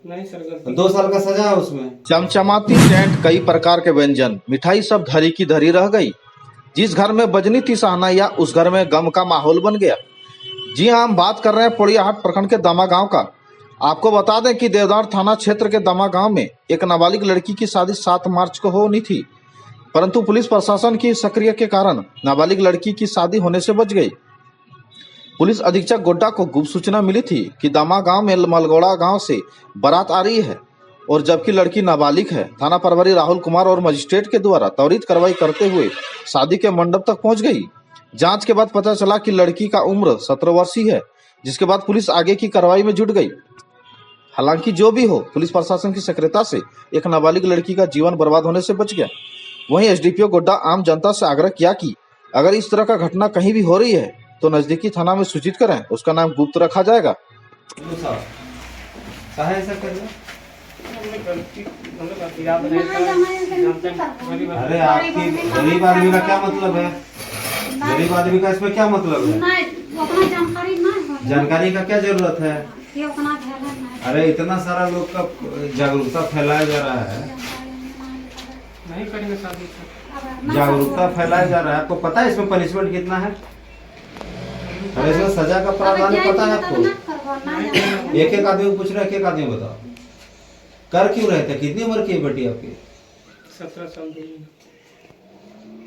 नहीं सर गलती। 2 साल का सजा है उसमें। चमचमाती टेंट, कई प्रकार के व्यंजन, मिठाई सब धरी की धरी रह गई। जिस घर में बजनी थी शहनाइयां, उस घर में गम का माहौल बन गया। जी हाँ, हम बात कर रहे हैं पोड़ियाहाट प्रखंड के दमा गांव का। आपको बता दें कि देवदार थाना क्षेत्र के दमा गांव में एक नाबालिग लड़की की शादी 7 मार्च को होनी थी, परंतु पुलिस प्रशासन की सक्रिय के कारण नाबालिग लड़की की शादी होने से बच गई। पुलिस अधीक्षक गोड्डा को गुप्त सूचना मिली थी कि दमा गांव में मलगोड़ा गांव से बारात आ रही है और जबकि लड़की नाबालिग है। थाना प्रभारी राहुल कुमार और मजिस्ट्रेट के द्वारा त्वरित कार्रवाई करते हुए शादी के मंडप तक पहुंच गई। जांच के बाद पता चला कि लड़की का उम्र 17 वर्षीय है, जिसके बाद पुलिस आगे की कार्रवाई में जुट गई। हालांकि जो भी हो, पुलिस प्रशासन की सक्रियता से एक नाबालिग लड़की का जीवन बर्बाद होने से बच गया। वहीं एसडीपीओ गोड्डा आम जनता से आग्रह किया कि अगर इस तरह का घटना कहीं भी हो रही है तो नजदीकी थाना में सूचित करें, उसका नाम गुप्त रखा जाएगा। ऐसा कर रहे? याद नहीं था। अरे आपकी गरीब आदमी का क्या मतलब है? गरीब आदमी का इसमें क्या मतलब है? जानकारी का क्या जरूरत है? अरे इतना सारा लोग का जागरूकता फैलाया जा रहा है, नहीं करेंगे शादी। जागरूकता फैलाया जा रहा है। आपको पता है इसमें पनिशमेंट कितना है? अरे इसमें सजा का प्रावधान पता है आपको? एक एक आदमी पूछ रहे, एक एक आदमी बताओ कर क्यों रहे थे? कितनी उम्र की है बेटी आपकी? 17 साल 2 महीना।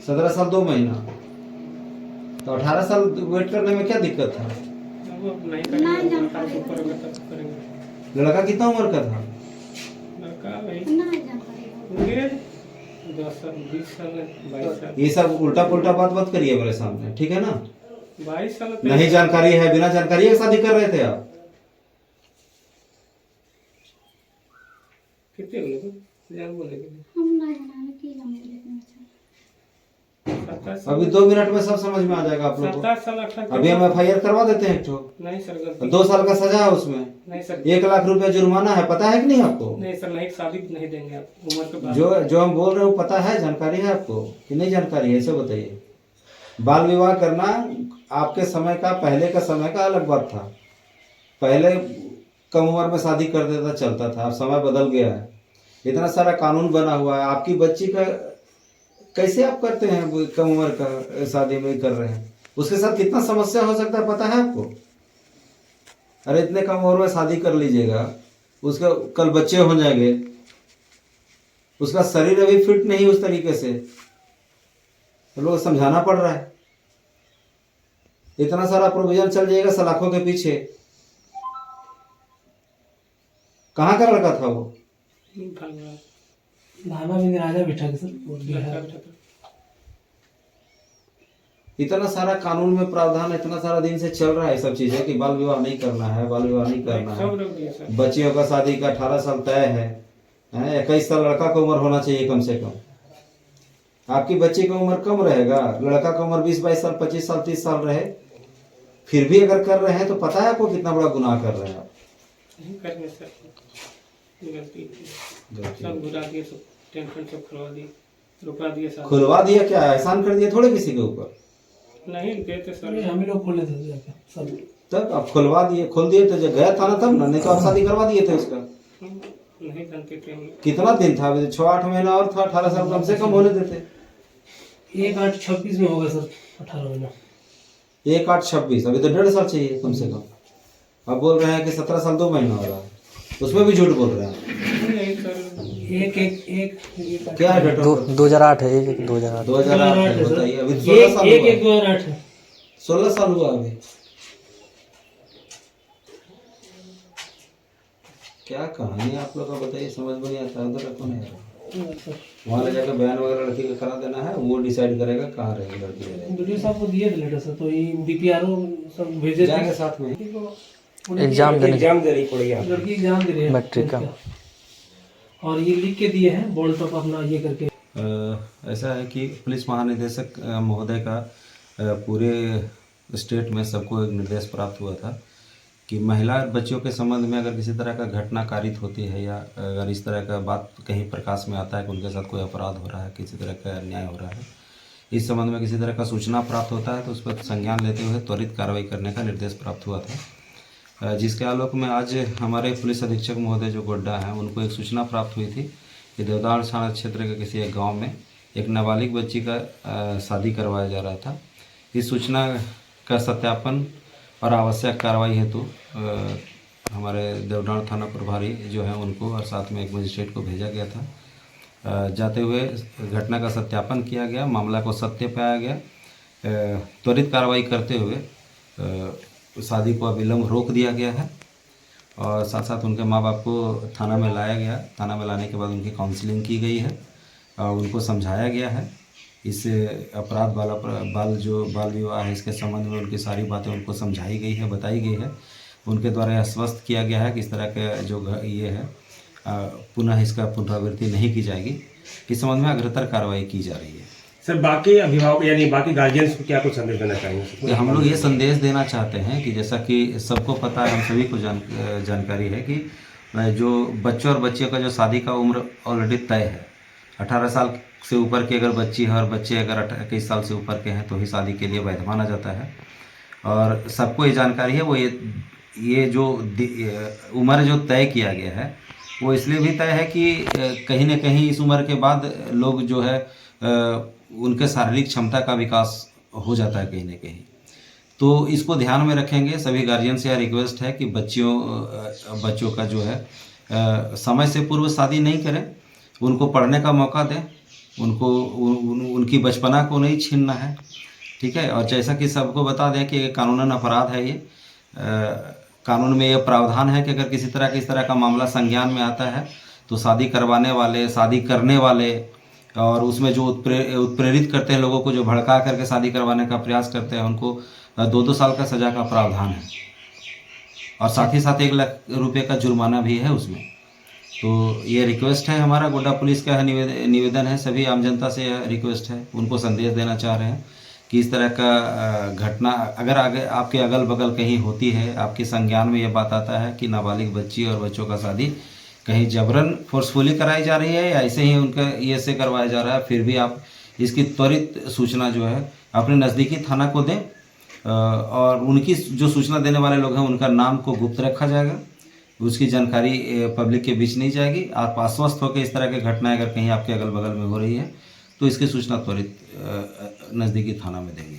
17 साल 2 महीना। तो 18 साल वेट करने में क्या दिक्कत था? वो नहीं करेंगे, ऊपर तब करेंगे। लड़का कितना उम्र का था? लड़का वही होंगे 10 साल 20 साल 22 साल। ये सब उल्टा पुल्टा बात मत करिए मेरे सामने, ठीक है ना? 22 साल नहीं जानकारी है, बिना जानकारी के शादी कर रहे थे आप। कितने लोग यार बोलेंगे? अभी 2 मिनट में सब समझ में आ जाएगा आप लोगों को। 17 साल 18 अभी हम FIR करवा देते हैं। नहीं सर गलती। 2 साल का सजा है उसमें। नहीं सर 1 लाख रुपया जुर्माना है, पता है कि नहीं आपको? नहीं सर, नहीं शादी नहीं देंगे आप उम्र के बाद। जो हम बोल रहे हो पता है, जानकारी है आपको कि नहीं जानकारी है? ऐसे बताइए। बाल विवाह करना आपके समय का, पहले का समय का अलग बात था। पहले कम उम्र में शादी कर देता चलता था, अब समय बदल गया है। इतना सारा कानून बना हुआ है। आपकी बच्ची का कैसे आप करते हैं? कम उम्र का शादी में कर रहे हैं, उसके साथ कितना समस्या हो सकता है पता है आपको? अरे इतने कम उम्र में शादी कर लीजिएगा, उसका कल बच्चे हो जाएंगे, उसका शरीर अभी फिट नहीं उस तरीके से, तो लोग समझाना पड़ रहा है। इतना सारा प्रोविजन चल जाएगा सलाखों के पीछे। कहाँ का लड़का था वो? धाना भी राजा बिठा के सर। इतना सारा कानून में प्रावधान इतना सारा दिन से चल रहा है सब चीजें कि बाल विवाह नहीं करना है, बाल विवाह नहीं करना है। बच्चियों का शादी का 18 साल तय है। 21 साल लड़का का उम्र होना चाहिए कम से कम। आपकी बच्ची की उम्र कम रहेगा, लड़का का उम्र 20-22 साल 25 साल 30 साल रहे, फिर भी अगर कर रहे हैं तो पता है आपको कितना बड़ा गुनाह कर रहे हैं आप। नहीं करेंगे सर, गलती सब बुरा दिए, सब टेंशन सब खुलवा दिए, रुका दिए सब। खुलवा दिया क्या? एहसान कर दिया थोड़े किसी के ऊपर? नहीं देते सर, हम ही लोग खोले थे सब। तब आप खुलवा दिए, खोल दिए तो गया था ना तब ना, नहीं तो आप शादी करवा दिए थे उसका। नहीं जानते थे हम लोग। कितना दिन था? 6-8 महीना और था, 18 साल कम से कम होने देते। 1/8/26 में होगा सर 18 महीना। 1/8/26, अभी तो 1.5 साल चाहिए कम से कम। अब बोल रहे हैं कि 17 साल 2 महीना हो रहा है, उसमें भी झूठ बोल रहे हैं। क्या है डेट? 2008 है, 2008 2008 है, बताइए। अभी 16 साल हुआ। 2008 है। 16 साल हुआ अभी। क्या कहानी आप लोग का बताइए, समझ में नहीं आता। उधर रखो नहीं, वहाँ ले जाकर बयान वगैरह लड़की का करा देना है, वो डिसाइड करेगा कहाँ रहेगी लड़की। वीडियो साहब को दिए थे लेटर सर, तो ये DPRO सब भेजे जाएंगे साथ में। एग्जाम दे रही पड़ेगी, लड़की एग्जाम दे रही है मैट्रिक का, और ये लिख के दिए हैं बोर्ड टॉप अपना ये करके। ऐसा है कि पुलिस महानिदेशक महोदय का पूरे स्टेट में सबको एक निर्देश प्राप्त हुआ था कि महिला और बच्चियों के संबंध में अगर किसी तरह का घटना कारित होती है या अगर इस तरह का बात कहीं प्रकाश में आता है कि उनके साथ कोई अपराध हो रहा है, किसी तरह का अन्याय हो रहा है, इस संबंध में किसी तरह का सूचना प्राप्त होता है तो उस पर संज्ञान लेते हुए त्वरित कार्रवाई करने का निर्देश प्राप्त हुआ था। जिसके आलोक में आज हमारे पुलिस अधीक्षक महोदय जो गोड्डा हैं उनको एक सूचना प्राप्त हुई थी कि देवदार थाना क्षेत्र के किसी एक गांव में एक नाबालिग बच्ची का शादी करवाया जा रहा था। इस सूचना का सत्यापन और आवश्यक कार्रवाई हेतु हमारे देवदार थाना प्रभारी जो हैं उनको और साथ में एक मजिस्ट्रेट को भेजा गया था। जाते हुए घटना का सत्यापन किया गया, मामला को सत्य पाया गया। त्वरित कार्रवाई करते हुए शादी को अविलंब रोक दिया गया है और साथ साथ उनके माँ बाप को थाना में लाया गया। थाना में लाने के बाद उनकी काउंसलिंग की गई है और उनको समझाया गया है। इस अपराध बाल विवाह है इसके संबंध में उनकी सारी बातें उनको समझाई गई है, बताई गई है। उनके द्वारा आश्वस्त किया गया है कि इस तरह के जो ये है पुनः इसका पुनरावृत्ति नहीं की जाएगी। इस संबंध में अग्रतर कार्रवाई की जा रही है। सर, बाकी अभिभावक यानी बाकी गार्जियंस को क्या कुछ संदेश देना चाहेंगे? हम लोग ये संदेश देना चाहते हैं कि जैसा कि सबको पता है, हम सभी को जानकारी है कि जो बच्चों और बच्चियों का जो शादी का उम्र ऑलरेडी तय है। 18 साल से ऊपर की अगर बच्ची है और बच्चे अगर 21 साल से ऊपर के हैं तो ही शादी के लिए वैध माना जाता है। और सबको ये जानकारी है। वो ये जो उम्र जो तय किया गया है वो इसलिए भी तय है कि कहीं ना कहीं इस उम्र के बाद लोग जो है उनके शारीरिक क्षमता का विकास हो जाता है कहीं ना कहीं। तो इसको ध्यान में रखेंगे। सभी गार्जियन से यह रिक्वेस्ट है कि बच्चों का जो है समय से पूर्व शादी नहीं करें, उनको पढ़ने का मौका दें, उनकी बचपना को नहीं छीनना है, ठीक है। और जैसा कि सबको बता दें कि कानूनन अपराध है ये। कानून में यह प्रावधान है कि अगर किसी तरह का इस तरह का मामला संज्ञान में आता है तो शादी करवाने वाले, शादी करने वाले और उसमें जो उत्प्रेरित करते हैं लोगों को, जो भड़का करके शादी करवाने का प्रयास करते हैं, उनको 2-2 साल का सज़ा का प्रावधान है और साथ ही साथ 1 लाख रुपए का जुर्माना भी है उसमें। तो ये रिक्वेस्ट है हमारा, गोड्डा पुलिस का निवेदन है, सभी आम जनता से यह रिक्वेस्ट है। उनको संदेश देना चाह रहे हैं कि इस तरह का घटना अगर आपके अगल बगल कहीं होती है, आपके संज्ञान में ये बात आता है कि नाबालिग बच्ची और बच्चों का शादी कहीं जबरन फोर्सफुली कराई जा रही है या ऐसे ही उनका ये से करवाया जा रहा है, फिर भी आप इसकी त्वरित सूचना जो है अपने नज़दीकी थाना को दें और उनकी जो सूचना देने वाले लोग हैं उनका नाम को गुप्त रखा जाएगा। उसकी जानकारी पब्लिक के बीच नहीं जाएगी। आप आश्वस्त होकर इस तरह की घटनाएं अगर कहीं आपके अगल बगल में हो रही है तो इसकी सूचना त्वरित नज़दीकी थाना में देंगे।